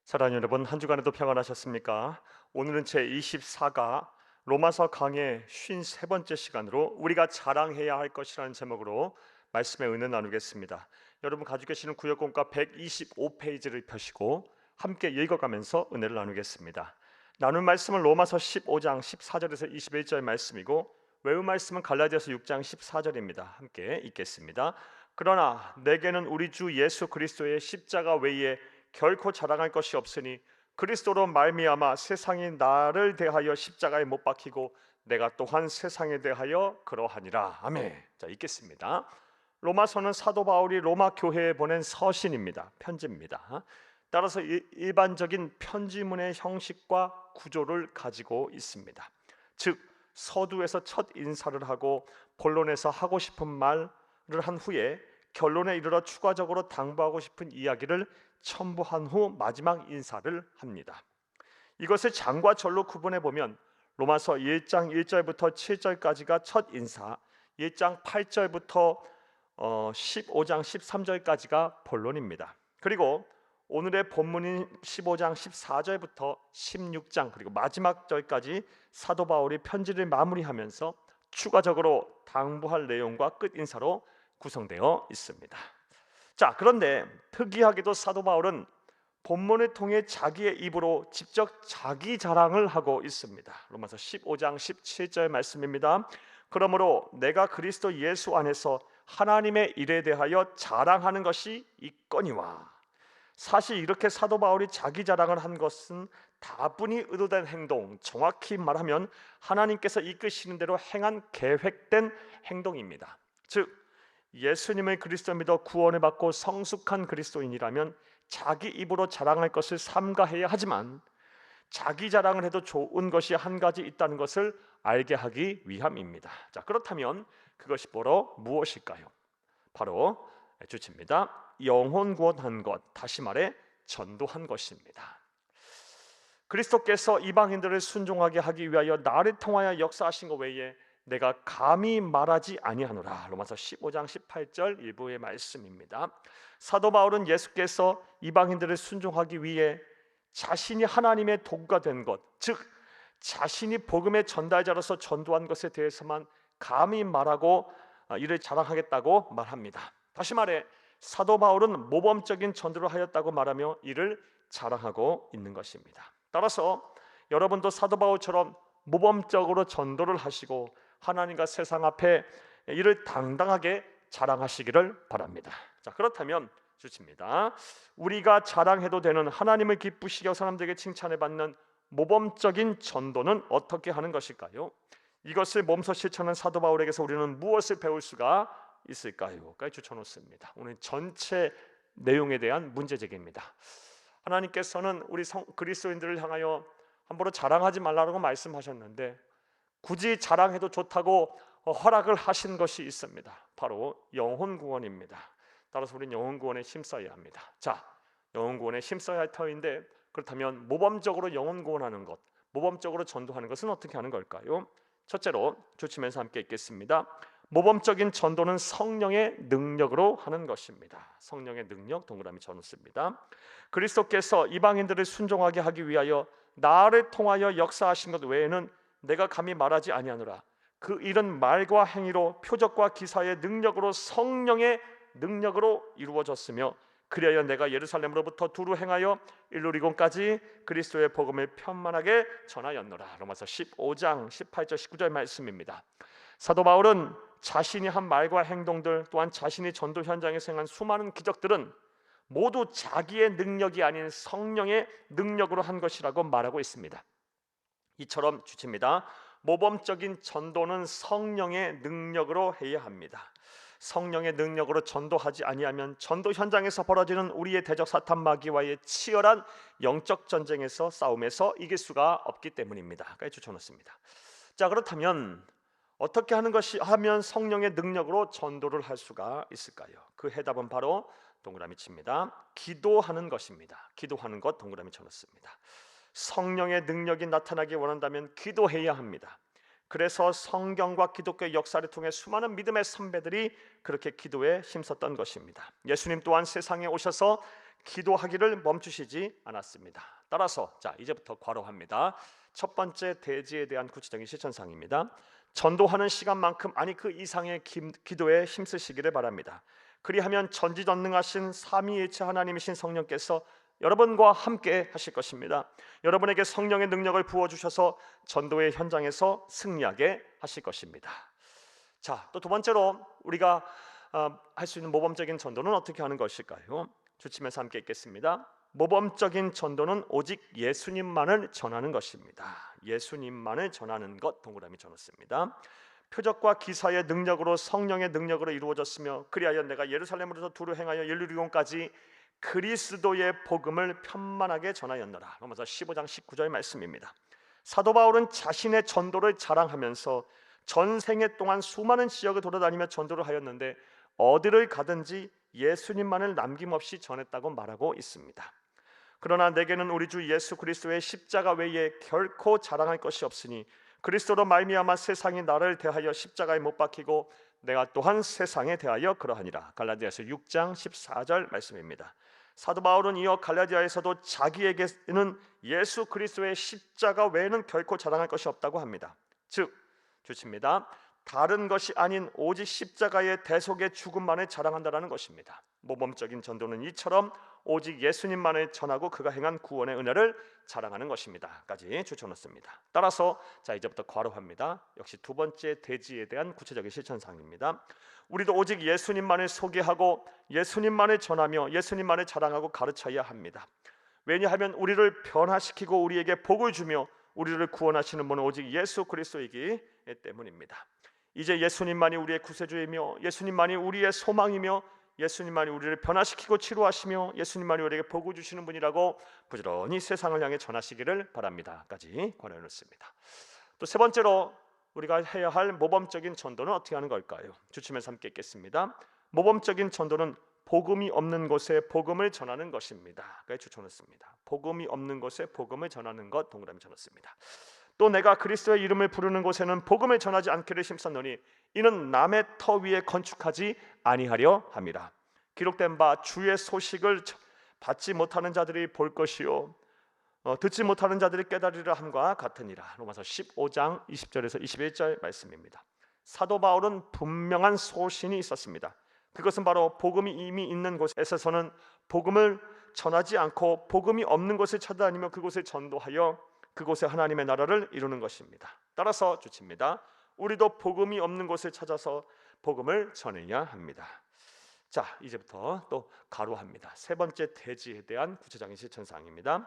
사랑하는 여러분, 한 주간에도 평안하셨습니까? 오늘은 제 24가 로마서 강의 53번째 시간으로 우리가 자랑해야 할 것이라는 제목으로 말씀의 은혜 나누겠습니다. 여러분 가지고 계시는 구역공과 125페이지를 펴시고 함께 읽어가면서 은혜를 나누겠습니다. 나눌 말씀은 로마서 15장 14절에서 21절 말씀이고 외울 말씀은 갈라디아서 6장 14절입니다. 함께 읽겠습니다. 그러나 내게는 우리 주 예수 그리스도의 십자가 외에 결코 자랑할 것이 없으니 그리스도로 말미암아 세상이 나를 대하여 십자가에 못 박히고 내가 또한 세상에 대하여 그러하니라. 아멘. 자, 읽겠습니다. 로마서는 사도 바울이 로마 교회에 보낸 서신입니다. 편지입니다. 따라서 일반적인 편지문의 형식과 구조를 가지고 있습니다. 즉 서두에서 첫 인사를 하고 본론에서 하고 싶은 말을 한 후에 결론에 이르러 추가적으로 당부하고 싶은 이야기를 첨부한 후 마지막 인사를 합니다. 이것을 장과 절로 구분해 보면 로마서 1장 1절부터 7절까지가 첫 인사, 1장 8절부터 15장 13절까지가 본론입니다. 그리고 오늘의 본문인 15장 14절부터 16장 그리고 마지막 절까지 사도 바울이 편지를 마무리하면서 추가적으로 당부할 내용과 끝 인사로 구성되어 있습니다. 자, 그런데 특이하게도 사도 바울은 본문을 통해 자기의 입으로 직접 자기 자랑을 하고 있습니다. 로마서 15장 17절 말씀입니다. 그러므로 내가 그리스도 예수 안에서 하나님의 일에 대하여 자랑하는 것이 있거니와. 사실 이렇게 사도 바울이 자기 자랑을 한 것은 다분히 의도된 행동, 정확히 말하면 하나님께서 이끄시는 대로 행한 계획된 행동입니다. 즉 예수님을 그리스도 믿어 구원을 받고 성숙한 그리스도인이라면 자기 입으로 자랑할 것을 삼가해야 하지만 자기 자랑을 해도 좋은 것이 한 가지 있다는 것을 알게 하기 위함입니다. 자, 그렇다면 그것이 바로 무엇일까요? 바로 주치입니다. 영혼 구원한 것, 다시 말해 전도한 것입니다. 그리스도께서 이방인들을 순종하게 하기 위하여 나를 통하여 역사하신 것 외에 내가 감히 말하지 아니하노라. 로마서 15장 18절 일부의 말씀입니다. 사도 바울은 예수께서 이방인들을 순종하기 위해 자신이 하나님의 도구가 된 것, 즉 자신이 복음의 전달자로서 전도한 것에 대해서만 감히 말하고 이를 자랑하겠다고 말합니다. 다시 말해 사도 바울은 모범적인 전도를 하였다고 말하며 이를 자랑하고 있는 것입니다. 따라서 여러분도 사도 바울처럼 모범적으로 전도를 하시고 하나님과 세상 앞에 이를 당당하게 자랑하시기를 바랍니다. 자, 그렇다면 좋습니다. 우리가 자랑해도 되는 하나님을 기쁘시게 하고 사람들에게 칭찬을 받는 모범적인 전도는 어떻게 하는 것일까요? 이것을 몸소 실천한 사도 바울에게서 우리는 무엇을 배울 수가 있을까요? 까지 추천놓습니다. 오늘 전체 내용에 대한 문제 제기입니다. 하나님께서는 우리 그리스도인들을 향하여 함부로 자랑하지 말라고 말씀하셨는데 굳이 자랑해도 좋다고 허락을 하신 것이 있습니다. 바로 영혼 구원입니다. 따라서 우리는 영혼 구원에 힘써야 합니다. 자, 영혼 구원에 힘써야 할 터인데 그렇다면 모범적으로 영혼 구원하는 것, 모범적으로 전도하는 것은 어떻게 하는 걸까요? 첫째로 조치면서 함께 읽겠습니다. 모범적인 전도는 성령의 능력으로 하는 것입니다. 성령의 능력 동그라미 쳐놓습니다. 그리스도께서 이방인들을 순종하게 하기 위하여 나를 통하여 역사하신 것 외에는 내가 감히 말하지 아니하노라. 그 일은 말과 행위로 표적과 기사의 능력으로 성령의 능력으로 이루어졌으며 그리하여 내가 예루살렘으로부터 두루 행하여 일루리곤까지 그리스도의 복음을 편만하게 전하였노라. 로마서 15장 18절 19절 말씀입니다. 사도 바울은 자신이 한 말과 행동들 또한 자신이 전도 현장에서 행한 수많은 기적들은 모두 자기의 능력이 아닌 성령의 능력으로 한 것이라고 말하고 있습니다. 이처럼 주칩니다. 모범적인 전도는 성령의 능력으로 해야 합니다. 성령의 능력으로 전도하지 아니하면 전도 현장에서 벌어지는 우리의 대적 사탄 마귀와의 치열한 영적 전쟁에서 싸움에서 이길 수가 없기 때문입니다. 까지 추천했습니다. 자, 그렇다면 어떻게 하면 성령의 능력으로 전도를 할 수가 있을까요? 그 해답은 바로 동그라미 칩니다. 기도하는 것입니다. 기도하는 것 동그라미 쳐놓습니다. 성령의 능력이 나타나기 원한다면 기도해야 합니다. 그래서 성경과 기독교의 역사를 통해 수많은 믿음의 선배들이 그렇게 기도에 힘썼던 것입니다. 예수님 또한 세상에 오셔서 기도하기를 멈추시지 않았습니다. 따라서 자 이제부터 괄호합니다. 첫 번째 대지에 대한 구체적인 실천사항입니다. 전도하는 시간만큼 아니 그 이상의 기도에 힘쓰시기를 바랍니다. 그리하면 전지전능하신 삼위일체 하나님이신 성령께서 여러분과 함께 하실 것입니다. 여러분에게 성령의 능력을 부어주셔서 전도의 현장에서 승리하게 하실 것입니다. 자, 또 두 번째로 우리가 할 수 있는 모범적인 전도는 어떻게 하는 것일까요? 주치면서 함께 읽겠습니다. 모범적인 전도는 오직 예수님만을 전하는 것입니다. 예수님만을 전하는 것 동그라미 쳐놓습니다. 표적과 기사의 능력으로 성령의 능력으로 이루어졌으며 그리하여 내가 예루살렘으로서 두루 행하여 일루리온까지 그리스도의 복음을 편만하게 전하였노라. 로마서 15장 19절 말씀입니다. 사도 바울은 자신의 전도를 자랑하면서 전생애 동안 수많은 지역을 돌아다니며 전도를 하였는데 어디를 가든지 예수님만을 남김없이 전했다고 말하고 있습니다. 그러나 내게는 우리 주 예수 그리스도의 십자가 외에 결코 자랑할 것이 없으니 그리스도로 말미암아 세상이 나를 대하여 십자가에 못 박히고 내가 또한 세상에 대하여 그러하니라. 갈라디아서 6장 14절 말씀입니다. 사도 바울은 이어 갈라디아에서도 자기에게는 예수 그리스도의 십자가 외에는 결코 자랑할 것이 없다고 합니다. 즉 주칩니다. 다른 것이 아닌 오직 십자가의 대속의 죽음만을 자랑한다라는 것입니다. 모범적인 전도는 이처럼 오직 예수님만을 전하고 그가 행한 구원의 은혜를 자랑하는 것입니다.까지 추천했습니다. 따라서 자 이제부터 괄호합니다. 역시 두 번째 대지에 대한 구체적인 실천사항입니다. 우리도 오직 예수님만을 소개하고 예수님만을 전하며 예수님만을 자랑하고 가르쳐야 합니다. 왜냐하면 우리를 변화시키고 우리에게 복을 주며 우리를 구원하시는 분은 오직 예수 그리스도이기 때문입니다. 이제 예수님만이 우리의 구세주이며 예수님만이 우리의 소망이며 예수님만이 우리를 변화시키고 치료하시며 예수님만이 우리에게 복을 주시는 분이라고 부지런히 세상을 향해 전하시기를 바랍니다.까지 권해놓습니다. 또 세 번째로 우리가 해야 할 모범적인 전도는 어떻게 하는 걸까요? 주치면서 함께 읽겠습니다. 모범적인 전도는 복음이 없는 곳에 복음을 전하는 것입니다. 그래서 추천했습니다. 복음이 없는 곳에 복음을 전하는 것 동그라미 쳐놨습니다. 또 내가 그리스도의 이름을 부르는 곳에는 복음을 전하지 않기를 힘썼노니 이는 남의 터 위에 건축하지 아니하려 함이라. 기록된 바 주의 소식을 받지 못하는 자들이 볼 것이요 듣지 못하는 자들이 깨달으리라 함과 같으니라. 로마서 15장 20절에서 21절 말씀입니다. 사도 바울은 분명한 소신이 있었습니다. 그것은 바로 복음이 이미 있는 곳에서는 복음을 전하지 않고 복음이 없는 곳을 찾아다니며 그곳을 전도하여 그곳에 하나님의 나라를 이루는 것입니다. 따라서 주칩니다. 우리도 복음이 없는 곳을 찾아서 복음을 전해야 합니다. 자 이제부터 또 가로합니다. 세 번째 대지에 대한 구체적인 실천사항입니다.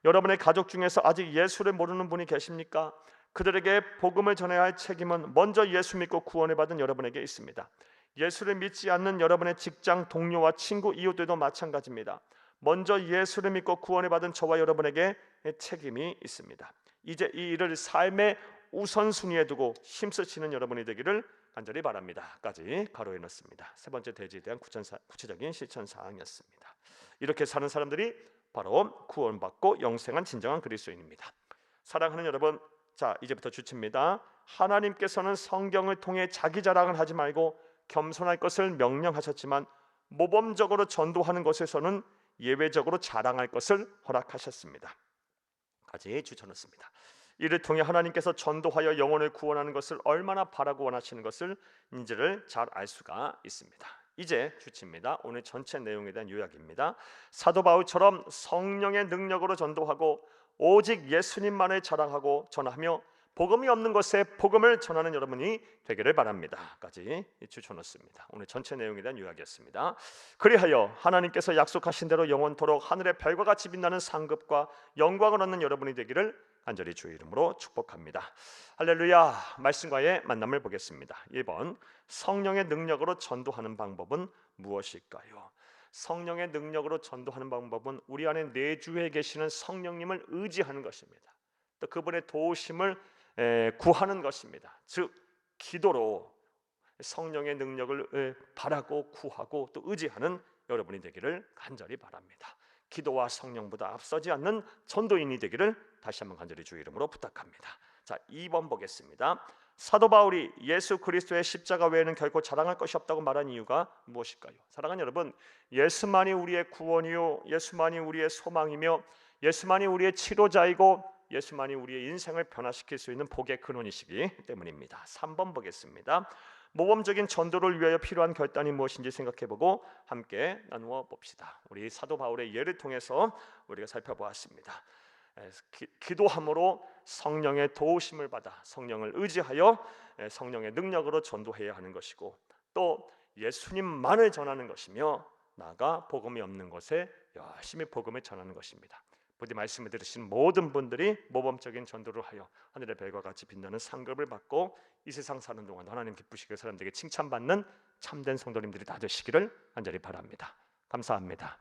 여러분의 가족 중에서 아직 예수를 모르는 분이 계십니까? 그들에게 복음을 전해야 할 책임은 먼저 예수 믿고 구원을 받은 여러분에게 있습니다. 예수를 믿지 않는 여러분의 직장 동료와 친구 이웃들도 마찬가지입니다. 먼저 예수를 믿고 구원을 받은 저와 여러분에게 책임이 있습니다. 이제 이 일을 삶의 우선순위에 두고 힘쓰시는 여러분이 되기를 간절히 바랍니다.까지 가로해 놓습니다. 세 번째 대지에 대한 구체적인 실천 사항이었습니다. 이렇게 사는 사람들이 바로 구원받고 영생한 진정한 그리스도인입니다. 사랑하는 여러분, 자 이제부터 주치입니다. 하나님께서는 성경을 통해 자기 자랑을 하지 말고 겸손할 것을 명령하셨지만 모범적으로 전도하는 것에서는 예외적으로 자랑할 것을 허락하셨습니다. 까지 추천했습니다. 이를 통해 하나님께서 전도하여 영혼을 구원하는 것을 얼마나 바라고 원하시는 것을 인지를 잘 알 수가 있습니다. 이제 주치입니다. 오늘 전체 내용에 대한 요약입니다. 사도 바울처럼 성령의 능력으로 전도하고 오직 예수님만을 자랑하고 전하며 복음이 없는 곳에 복음을 전하는 여러분이 되기를 바랍니다.까지 추천했습니다. 오늘 전체 내용에 대한 요약이었습니다. 그리하여 하나님께서 약속하신 대로 영원토록 하늘의 별과 같이 빛나는 상급과 영광을 얻는 여러분이 되기를 간절히 주의 이름으로 축복합니다. 할렐루야. 말씀과의 만남을 보겠습니다. 1번 성령의 능력으로 전도하는 방법은 무엇일까요? 성령의 능력으로 전도하는 방법은 우리 안에 내주에 계시는 성령님을 의지하는 것입니다. 또 그분의 도우심을 구하는 것입니다. 즉 기도로 성령의 능력을 바라고 구하고 또 의지하는 여러분이 되기를 간절히 바랍니다. 기도와 성령보다 앞서지 않는 전도인이 되기를 다시 한번 간절히 주의 이름으로 부탁합니다. 자 2번 보겠습니다. 사도 바울이 예수 그리스도의 십자가 외에는 결코 자랑할 것이 없다고 말한 이유가 무엇일까요? 사랑하는 여러분, 예수만이 우리의 구원이요, 예수만이 우리의 소망이며 예수만이 우리의 치료자이고 예수만이 우리의 인생을 변화시킬 수 있는 복의 근원이시기 때문입니다. 3번 보겠습니다. 모범적인 전도를 위하여 필요한 결단이 무엇인지 생각해보고 함께 나누어 봅시다. 우리 사도 바울의 예를 통해서 우리가 살펴보았습니다. 기도함으로 성령의 도우심을 받아 성령을 의지하여 성령의 능력으로 전도해야 하는 것이고, 또 예수님만을 전하는 것이며 나아가 복음이 없는 곳에 열심히 복음을 전하는 것입니다. 부디 말씀을 들으신 모든 분들이 모범적인 전도를 하여 하늘의 별과 같이 빛나는 상급을 받고 이 세상 사는 동안 하나님 기쁘시게 사람들에게 칭찬받는 참된 성도님들이 다 되시기를 간절히 바랍니다. 감사합니다.